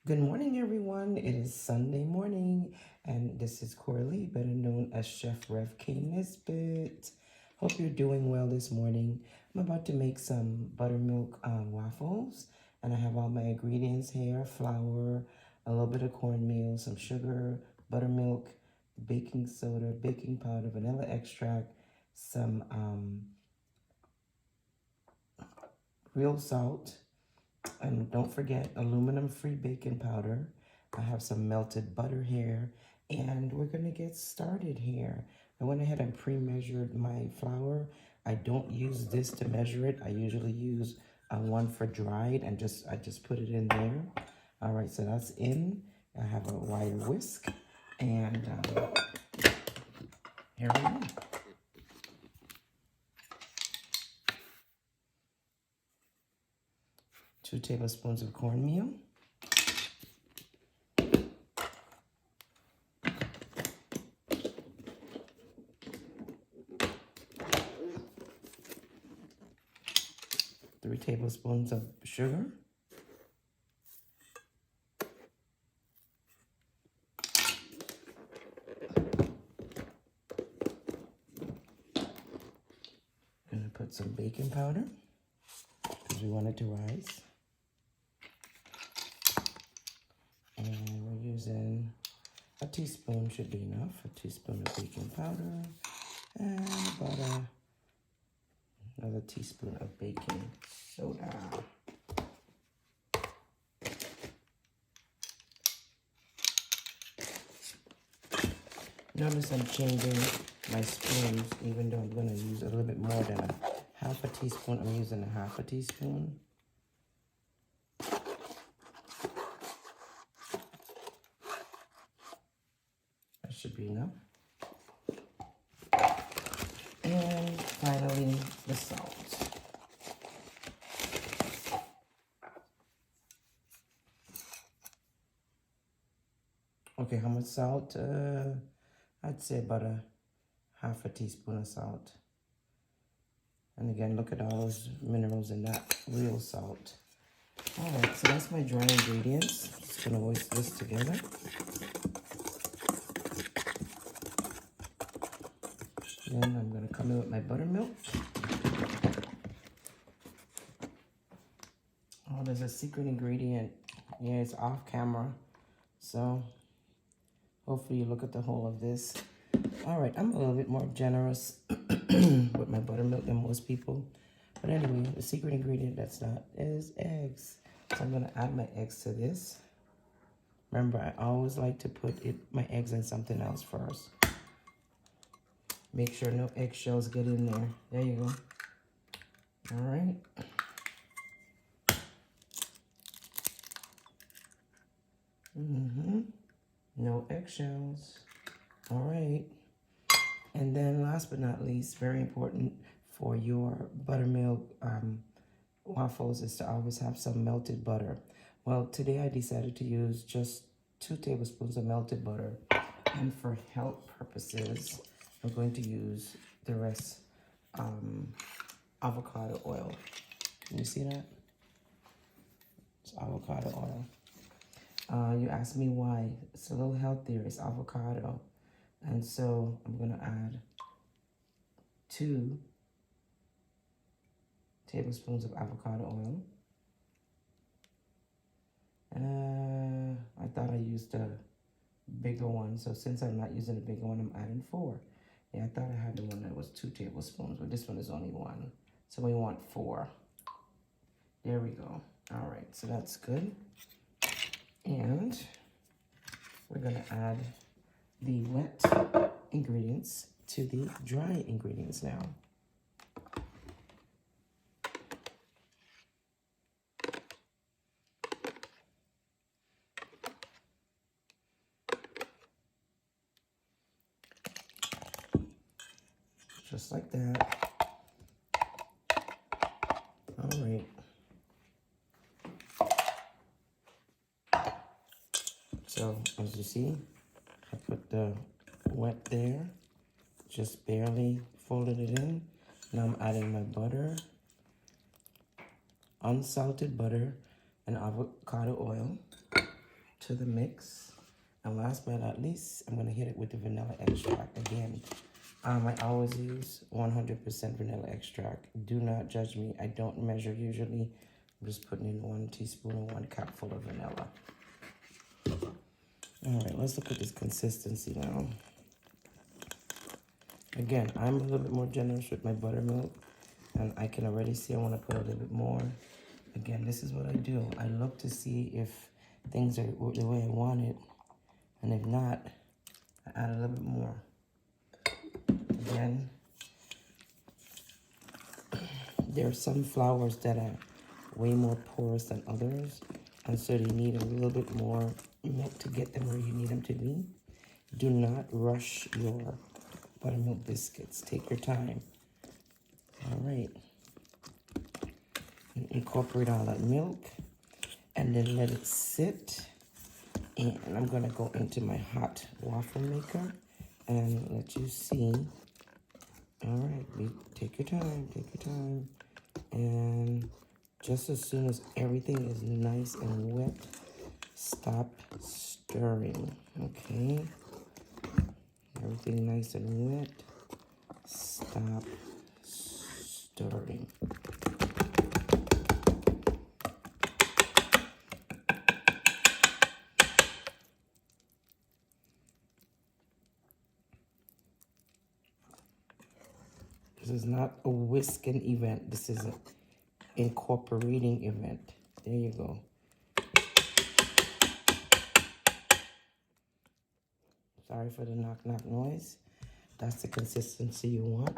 Good morning, everyone. It is Sunday morning, and this is Corley, better known as Chef Rev K Nisbet. Hope you're doing well this morning. I'm about to make some buttermilk waffles, and I have all my ingredients here: flour, a little bit of cornmeal, some sugar, buttermilk, baking soda, baking powder, vanilla extract, some real salt, and don't forget aluminum-free baking powder. I have some melted butter here, and we're gonna get started here. I went ahead and pre-measured my flour. I don't use this to measure it. I usually use one for dried, and I just put it in there. All right, so that's in. I have a wire whisk, and here we go. 2 tablespoons of cornmeal. 3 tablespoons of sugar. 'Gonna put some baking powder because we want it to rise. And we're using a teaspoon should be enough. A teaspoon of baking powder and about another teaspoon of baking soda. Notice I'm changing my spoons, even though I'm going to use a little bit more than a half a teaspoon. I'm using a half a teaspoon. That should be enough. And finally, the salt. Okay, how much salt? I'd say about a half a teaspoon of salt. And again, look at all those minerals in that real salt. All right, so that's my dry ingredients. Just gonna whisk this together. Then I'm gonna come in with my buttermilk. Oh, there's a secret ingredient. Yeah, it's off camera. So hopefully you look at the whole of this. All right, I'm a little bit more generous with my buttermilk than most people. But anyway, the secret ingredient that's not is eggs. So I'm gonna add my eggs to this. Remember, I always like to put my eggs in something else first. Make sure no eggshells get in there. There you go. All right. No eggshells. All right. And then last but not least, very important for your buttermilk waffles is to always have some melted butter. Well, today I decided to use just 2 tablespoons of melted butter. And for health purposes, I'm going to use the rest avocado oil. Can you see that? It's avocado oil. You asked me why. It's a little healthier. It's avocado. And so I'm going to add 2 tablespoons of avocado oil. I thought I used a bigger one. So since I'm not using a bigger one, I'm adding 4. Yeah, I thought I had the one that was 2 tablespoons, but this one is only 1. So we want 4. There we go. All right, so that's good. And we're gonna add the wet ingredients to the dry ingredients now. Just like that. All right. So as you see, I put the wet there, just barely folded it in. Now I'm adding my butter, unsalted butter, and avocado oil. to the mix. And last but not least, I'm gonna hit it with the vanilla extract again. I always use 100% vanilla extract. Do not judge me. I don't measure usually. I'm just putting in 1 teaspoon or 1 cup full of vanilla. All right, let's look at this consistency now. Again, I'm a little bit more generous with my buttermilk, and I can already see I want to put a little bit more. Again, this is what I do. I look to see if things are the way I want it, and if not, I add a little bit more. Again, there are some flours that are way more porous than others, and so you need a little bit more milk to get them where you need them to be. Do not rush your buttermilk biscuits. Take your time. All right. Incorporate all that milk, and then let it sit. And I'm gonna go into my hot waffle maker and let you see. All right, take your time, and just as soon as everything is nice and wet, stop stirring. Okay, everything nice and wet, stop stirring. This is not a whisking event. This is an incorporating event. There you go. Sorry for the knock knock noise. That's the consistency you want.